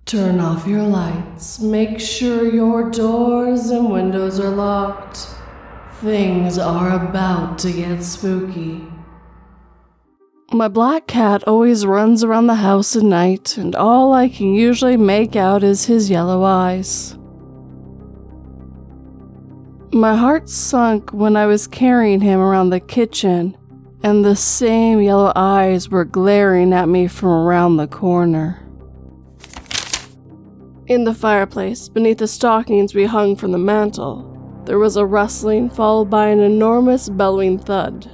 Turn off your lights. Make sure your doors and windows are locked. Things are about to get spooky. My black cat always runs around the house at night, and all I can usually make out is his yellow eyes. My heart sunk when I was carrying him around the kitchen, and the same yellow eyes were glaring at me from around the corner. In the fireplace, beneath the stockings we hung from the mantel, there was a rustling followed by an enormous bellowing thud.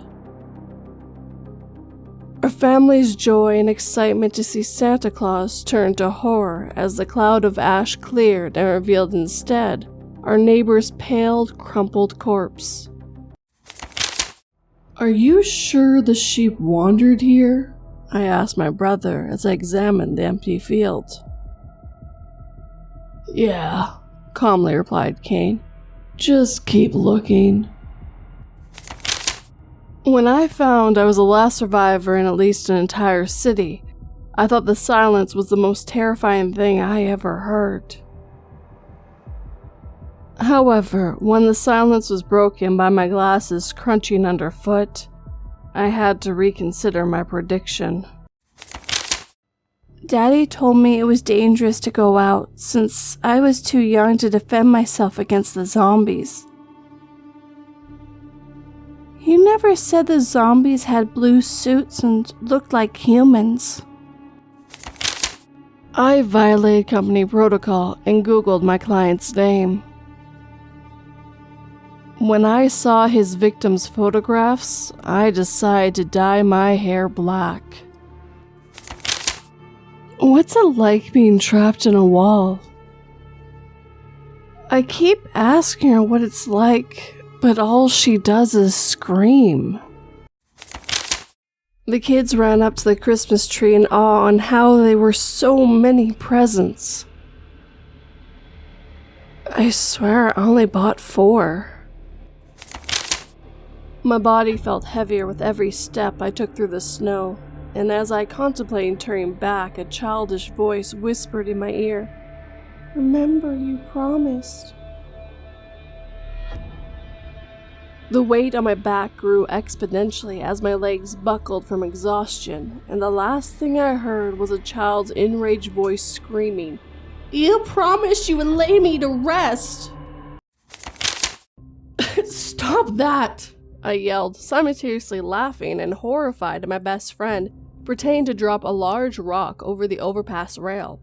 Our family's joy and excitement to see Santa Claus turned to horror as the cloud of ash cleared and revealed instead our neighbor's pale, crumpled corpse. "Are you sure the sheep wandered here?" I asked my brother as I examined the empty field. "Yeah," calmly replied Kane. "Just keep looking." When I found I was the last survivor in at least an entire city, I thought the silence was the most terrifying thing I ever heard. However, when the silence was broken by my glasses crunching underfoot, I had to reconsider my prediction. Daddy told me it was dangerous to go out since I was too young to defend myself against the zombies. He never said the zombies had blue suits and looked like humans. I violated company protocol and Googled my client's name. When I saw his victims' photographs, I decided to dye my hair black. What's it like being trapped in a wall? I keep asking her what it's like, but all she does is scream. The kids ran up to the Christmas tree in awe on how there were so many presents. I swear I only bought 4. My body felt heavier with every step I took through the snow, and as I contemplated turning back, a childish voice whispered in my ear, "Remember, you promised." The weight on my back grew exponentially as my legs buckled from exhaustion, and the last thing I heard was a child's enraged voice screaming, "You promised you would lay me to rest!" "Stop that!" I yelled, simultaneously laughing and horrified at my best friend pretending to drop a large rock over the overpass rail.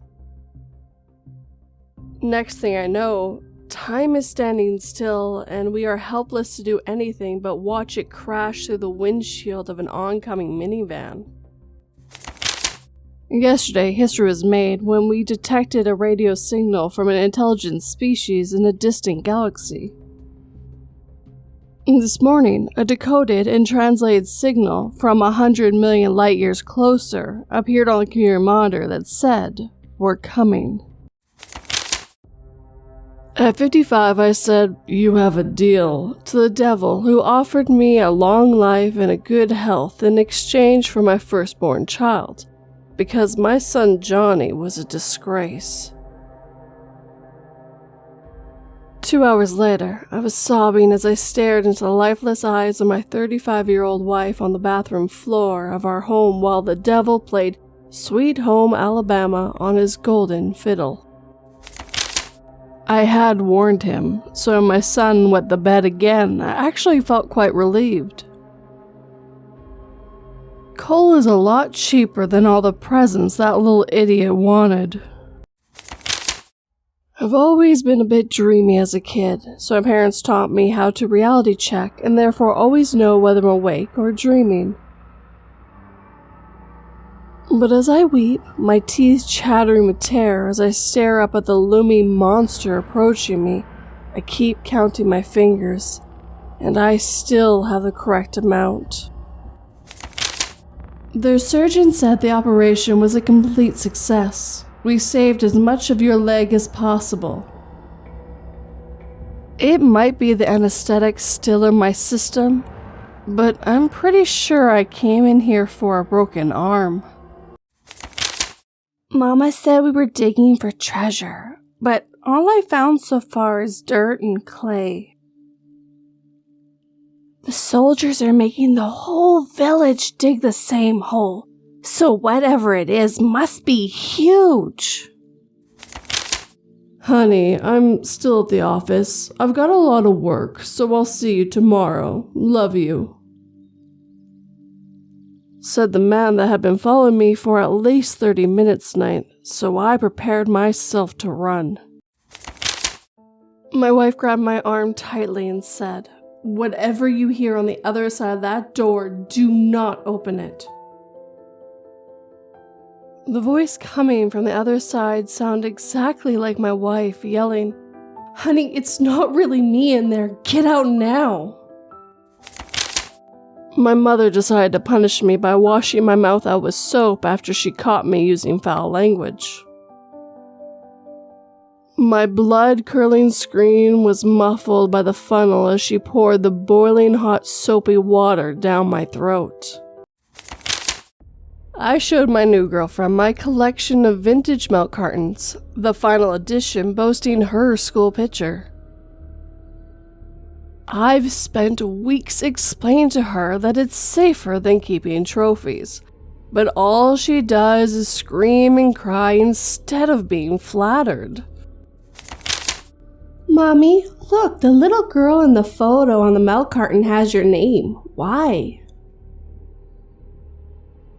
Next thing I know, time is standing still and we are helpless to do anything but watch it crash through the windshield of an oncoming minivan. Yesterday, history was made when we detected a radio signal from an intelligent species in a distant galaxy. This morning, a decoded and translated signal from 100 million light years closer appeared on the computer monitor that said, "We're coming." At 55, I said, "You have a deal," to the devil who offered me a long life and a good health in exchange for my firstborn child, because my son Johnny was a disgrace. 2 hours later, I was sobbing as I stared into the lifeless eyes of my 35-year-old wife on the bathroom floor of our home while the devil played Sweet Home Alabama on his golden fiddle. I had warned him, so when my son wet the bed again, I actually felt quite relieved. Coal is a lot cheaper than all the presents that little idiot wanted. I've always been a bit dreamy as a kid, so my parents taught me how to reality check and therefore always know whether I'm awake or dreaming. But as I weep, my teeth chattering with terror as I stare up at the looming monster approaching me, I keep counting my fingers, and I still have the correct amount. Their surgeon said the operation was a complete success. We saved as much of your leg as possible. It might be the anesthetic still in my system, but I'm pretty sure I came in here for a broken arm. Mama said we were digging for treasure, but all I found so far is dirt and clay. The soldiers are making the whole village dig the same hole, so whatever it is must be huge. Honey, I'm still at the office. I've got a lot of work, so I'll see you tomorrow. Love you. Said the man that had been following me for at least 30 minutes tonight, so I prepared myself to run. My wife grabbed my arm tightly and said, "Whatever you hear on the other side of that door, do not open it." The voice coming from the other side sounded exactly like my wife yelling, "Honey, it's not really me in there. Get out now." My mother decided to punish me by washing my mouth out with soap after she caught me using foul language. My blood-curdling scream was muffled by the funnel as she poured the boiling hot soapy water down my throat. I showed my new girlfriend my collection of vintage milk cartons, the final edition boasting her school picture. I've spent weeks explaining to her that it's safer than keeping trophies, but all she does is scream and cry instead of being flattered. "Mommy, look, the little girl in the photo on the milk carton has your name. Why?"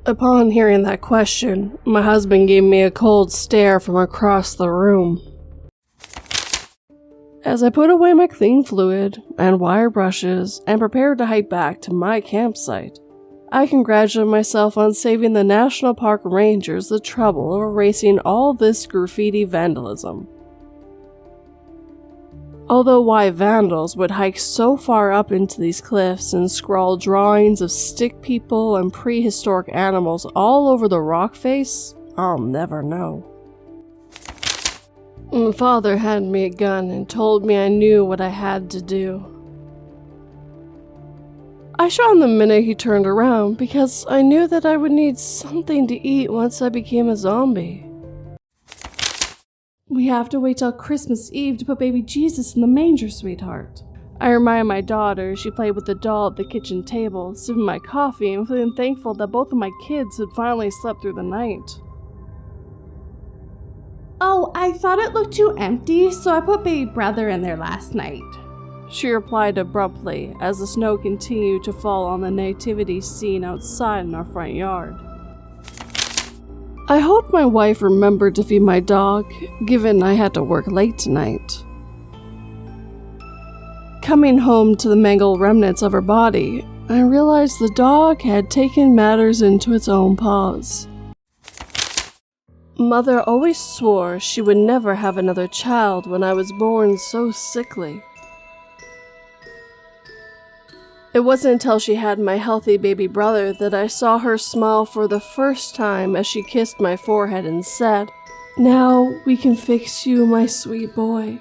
Upon hearing that question, my husband gave me a cold stare from across the room. As I put away my clean fluid and wire brushes and prepared to hike back to my campsite, I congratulated myself on saving the National Park Rangers the trouble of erasing all this graffiti vandalism. Although why vandals would hike so far up into these cliffs and scrawl drawings of stick people and prehistoric animals all over the rock face, I'll never know. My father handed me a gun and told me I knew what I had to do. I shot him the minute he turned around because I knew that I would need something to eat once I became a zombie. "We have to wait till Christmas Eve to put baby Jesus in the manger, sweetheart." I reminded my daughter as she played with the doll at the kitchen table, sipping my coffee and feeling thankful that both of my kids had finally slept through the night. "Oh, I thought it looked too empty, so I put baby brother in there last night," she replied abruptly as the snow continued to fall on the nativity scene outside in our front yard. I hoped my wife remembered to feed my dog, given I had to work late tonight. Coming home to the mangled remnants of her body, I realized the dog had taken matters into its own paws. Mother always swore she would never have another child when I was born so sickly. It wasn't until she had my healthy baby brother that I saw her smile for the first time as she kissed my forehead and said, "Now we can fix you, my sweet boy."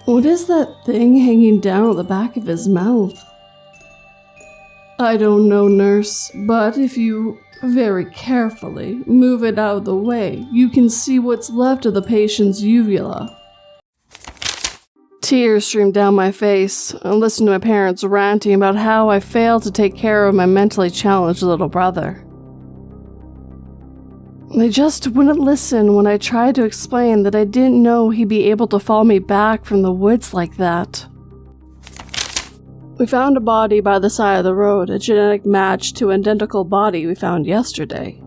What is that thing hanging down at the back of his mouth? I don't know, nurse, but if you very carefully move it out of the way, you can see what's left of the patient's uvula. Tears streamed down my face and listened to my parents ranting about how I failed to take care of my mentally challenged little brother. They just wouldn't listen when I tried to explain that I didn't know he'd be able to follow me back from the woods like that. We found a body by the side of the road, a genetic match to an identical body we found yesterday.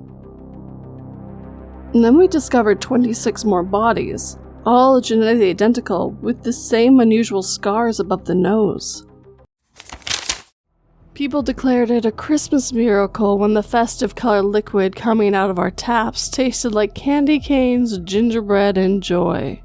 And then we discovered 26 more bodies, all genetically identical, with the same unusual scars above the nose. People declared it a Christmas miracle when the festive colored liquid coming out of our taps tasted like candy canes, gingerbread, and joy.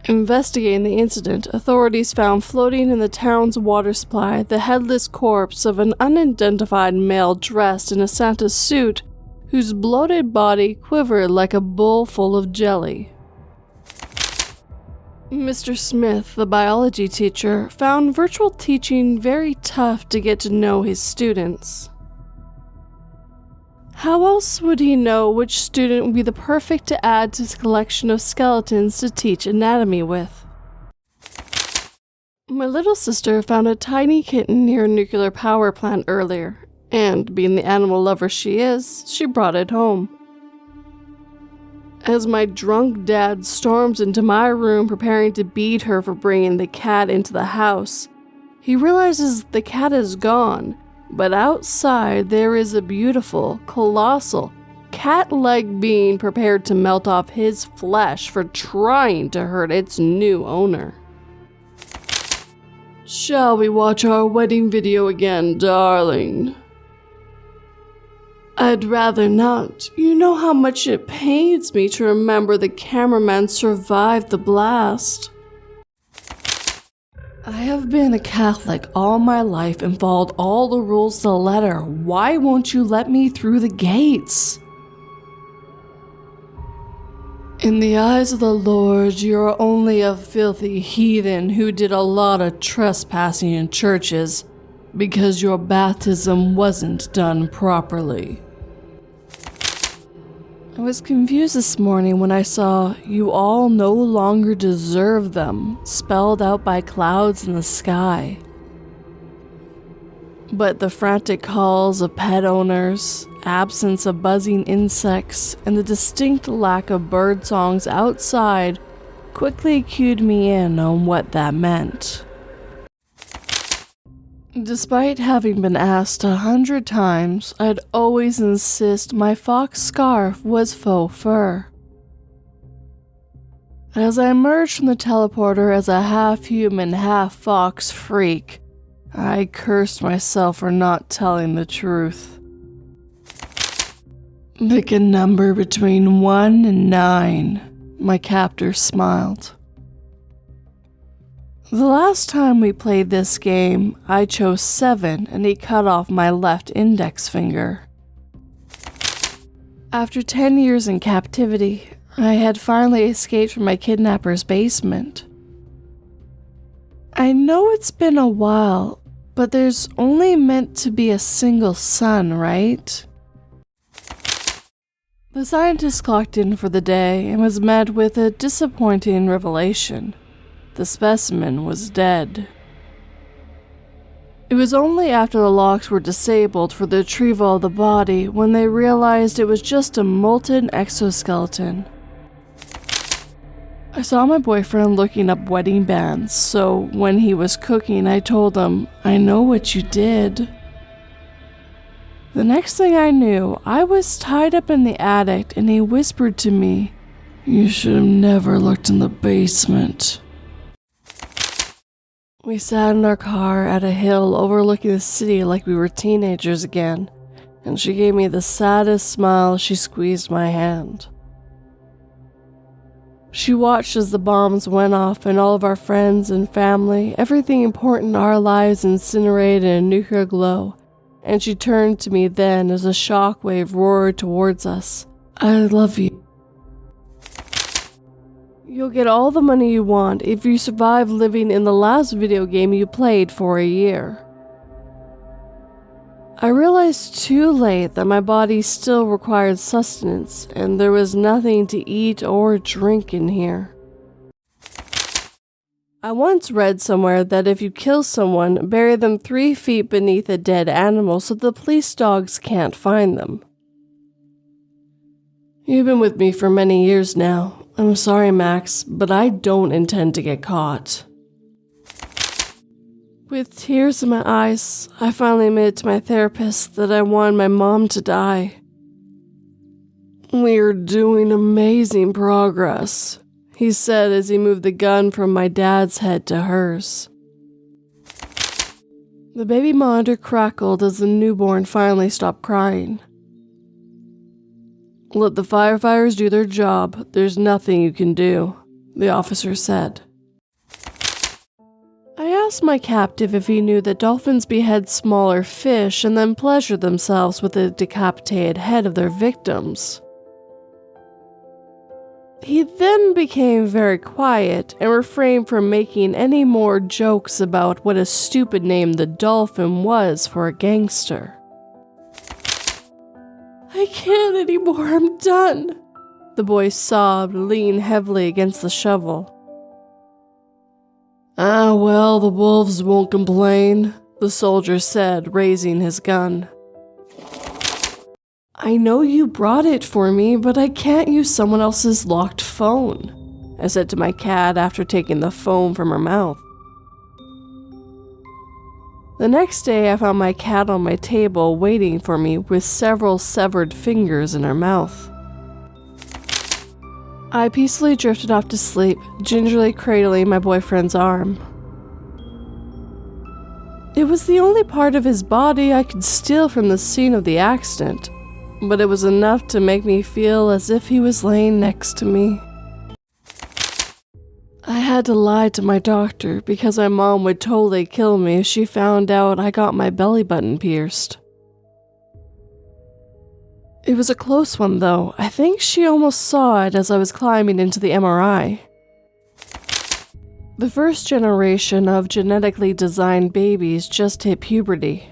Investigating the incident, authorities found floating in the town's water supply the headless corpse of an unidentified male dressed in a Santa suit whose bloated body quivered like a bowl full of jelly. Mr. Smith, the biology teacher, found virtual teaching very tough to get to know his students. How else would he know which student would be the perfect to add to his collection of skeletons to teach anatomy with? My little sister found a tiny kitten near a nuclear power plant earlier, and being the animal lover she is, she brought it home. As my drunk dad storms into my room preparing to beat her for bringing the cat into the house, he realizes the cat is gone, but outside there is a beautiful, colossal, cat-like being prepared to melt off his flesh for trying to hurt its new owner. Shall we watch our wedding video again, darling? I'd rather not. You know how much it pains me to remember the cameraman survived the blast. I have been a Catholic all my life and followed all the rules to the letter. Why won't you let me through the gates? In the eyes of the Lord, you are only a filthy heathen who did a lot of trespassing in churches because your baptism wasn't done properly. I was confused this morning when I saw "you all no longer deserve them" spelled out by clouds in the sky. But the frantic calls of pet owners, absence of buzzing insects, and the distinct lack of bird songs outside quickly cued me in on what that meant. Despite having been asked 100 times, I'd always insist my fox scarf was faux fur. As I emerged from the teleporter as a half-human, half-fox freak, I cursed myself for not telling the truth. Pick a number between 1 and 9, my captor smiled. The last time we played this game, I chose 7 and he cut off my left index finger. After 10 years in captivity, I had finally escaped from my kidnapper's basement. I know it's been a while, but there's only meant to be a single sun, right? The scientist clocked in for the day and was met with a disappointing revelation. The specimen was dead. It was only after the locks were disabled for the retrieval of the body when they realized it was just a molten exoskeleton. I saw my boyfriend looking up wedding bands, so when he was cooking, I told him, "I know what you did." The next thing I knew, I was tied up in the attic and he whispered to me, "You should have never looked in the basement." We sat in our car at a hill overlooking the city like we were teenagers again, and she gave me the saddest smile as she squeezed my hand. She watched as the bombs went off and all of our friends and family, everything important in our lives incinerated in a nuclear glow, and she turned to me then as a shockwave roared towards us. "I love you. You'll get all the money you want if you survive living in the last video game you played for a year." I realized too late that my body still required sustenance, and there was nothing to eat or drink in here. I once read somewhere that if you kill someone, bury them 3 feet beneath a dead animal so the police dogs can't find them. You've been with me for many years now. I'm sorry, Max, but I don't intend to get caught. With tears in my eyes, I finally admitted to my therapist that I wanted my mom to die. "We're doing amazing progress," he said as he moved the gun from my dad's head to hers. The baby monitor crackled as the newborn finally stopped crying. "Let the firefighters do their job. There's nothing you can do," the officer said. I asked my captive if he knew that dolphins behead smaller fish and then pleasure themselves with the decapitated head of their victims. He then became very quiet and refrained from making any more jokes about what a stupid name the dolphin was for a gangster. I can't anymore, I'm done. The boy sobbed, leaning heavily against the shovel. Ah, well, the wolves won't complain, the soldier said, raising his gun. I know you brought it for me, but I can't use someone else's locked phone, I said to my cat after taking the phone from her mouth. The next day, I found my cat on my table waiting for me with several severed fingers in her mouth. I peacefully drifted off to sleep, gingerly cradling my boyfriend's arm. It was the only part of his body I could steal from the scene of the accident, but it was enough to make me feel as if he was laying next to me. I had to lie to my doctor because my mom would totally kill me if she found out I got my belly button pierced. It was a close one though. I think she almost saw it as I was climbing into the MRI. The first generation of genetically designed babies just hit puberty.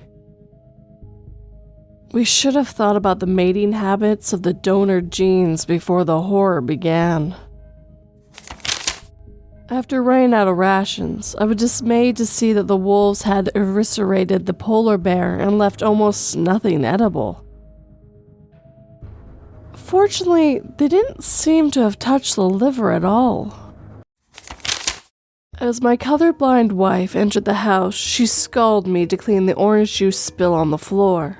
We should have thought about the mating habits of the donor genes before the horror began. After running out of rations, I was dismayed to see that the wolves had eviscerated the polar bear and left almost nothing edible. Fortunately, they didn't seem to have touched the liver at all. As my colorblind wife entered the house, she scolded me to clean the orange juice spill on the floor.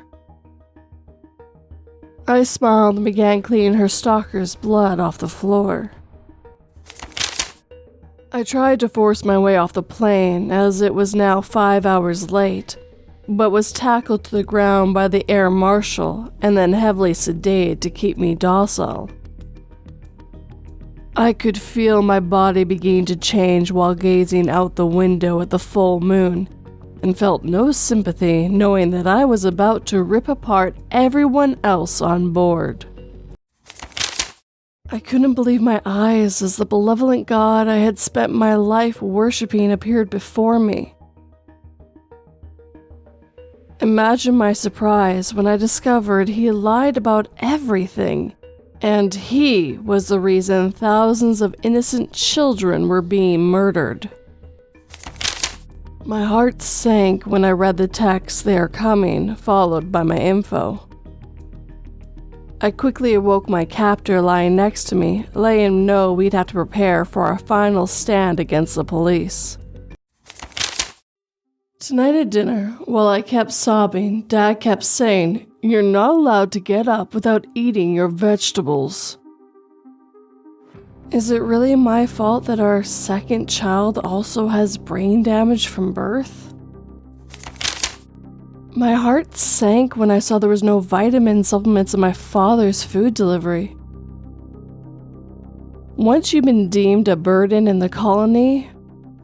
I smiled and began cleaning her stalker's blood off the floor. I tried to force my way off the plane as it was now 5 hours late, but was tackled to the ground by the air marshal and then heavily sedated to keep me docile. I could feel my body beginning to change while gazing out the window at the full moon, and felt no sympathy knowing that I was about to rip apart everyone else on board. I couldn't believe my eyes as the benevolent God I had spent my life worshipping appeared before me. Imagine my surprise when I discovered he lied about everything, and he was the reason thousands of innocent children were being murdered. My heart sank when I read the text "They are coming," followed by my info. I quickly awoke my captor lying next to me, letting him know we'd have to prepare for our final stand against the police. Tonight at dinner, while I kept sobbing, Dad kept saying, "You're not allowed to get up without eating your vegetables." Is it really my fault that our second child also has brain damage from birth? My heart sank when I saw there was no vitamin supplements in my father's food delivery. Once you've been deemed a burden in the colony,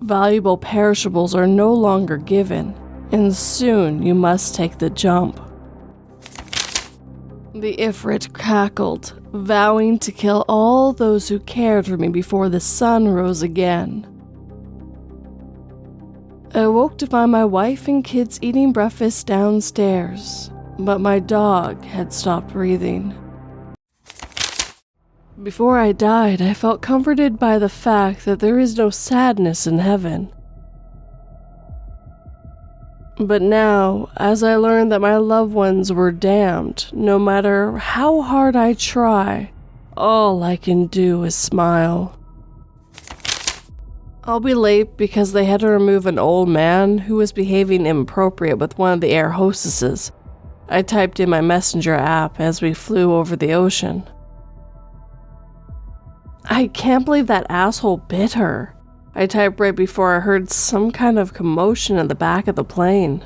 valuable perishables are no longer given, and soon you must take the jump. The Ifrit cackled, vowing to kill all those who cared for me before the sun rose again. I awoke to find my wife and kids eating breakfast downstairs, but my dog had stopped breathing. Before I died, I felt comforted by the fact that there is no sadness in heaven. But now, as I learned that my loved ones were damned, no matter how hard I try, all I can do is smile. I'll be late because they had to remove an old man who was behaving inappropriate with one of the air hostesses. I typed in my messenger app as we flew over the ocean. I can't believe that asshole bit her. I typed right before I heard some kind of commotion in the back of the plane.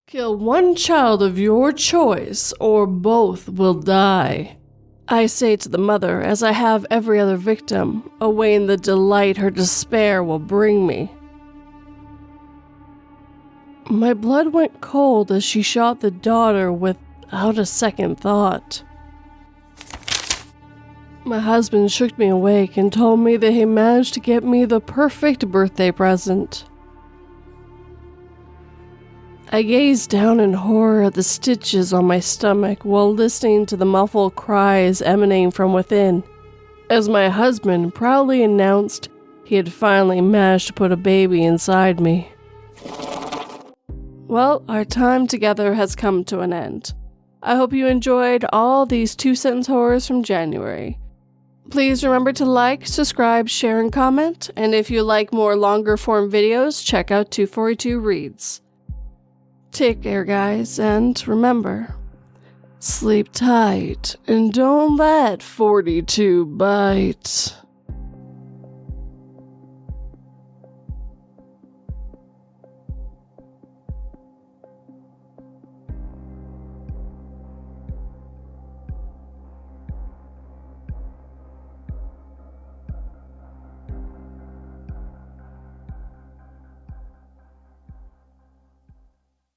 Kill one child of your choice, or both will die, I say to the mother as I have every other victim, awaiting the delight her despair will bring me. My blood went cold as she shot the daughter without a second thought. My husband shook me awake and told me that he managed to get me the perfect birthday present. I gazed down in horror at the stitches on my stomach while listening to the muffled cries emanating from within, as my husband proudly announced he had finally managed to put a baby inside me. Well, our time together has come to an end. I hope you enjoyed all these 2-sentence horrors from January. Please remember to like, subscribe, share, and comment, and if you like more longer form videos, check out 242 Reads. Take care, guys, and remember, sleep tight and don't let 42 bite.